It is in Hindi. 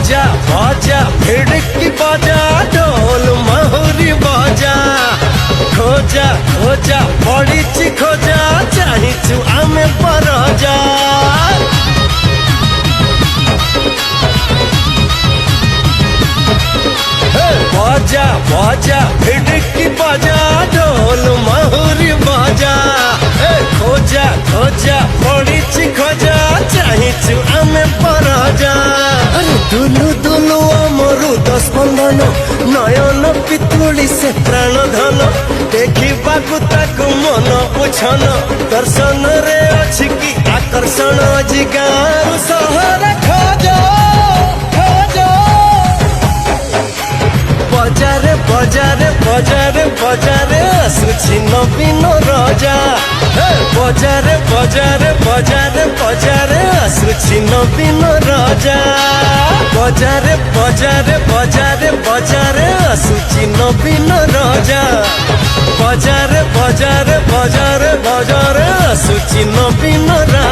बजा बजा भिड़की बजा ढोल महुरी बजा खोजा खोजा पड़ी खोजा चाहू आमे परजा बजा बजा भिड़की बजा ढोल महुरी बजा खोजा खोजा पड़ी खोजा चाहू आमे परजा दुलु दुलु अमरुद स्पंदन नयन पितुड़ी से प्राण धन देखिबाकु ताकु मन उछन दर्शन रे अछि कि आकर्षण जिगार सहर खोजो खोजो बजारे बजारे बजारे बजारे आसुछि नवीन रजा बजारे बजारे बजारे बजारे आसुछि नवीन रजा बजारे बजारे बजारे बजारे आसुछि नवीन रजा बजारे बजारे बजारे बजारे आसुछि नवीन रजा।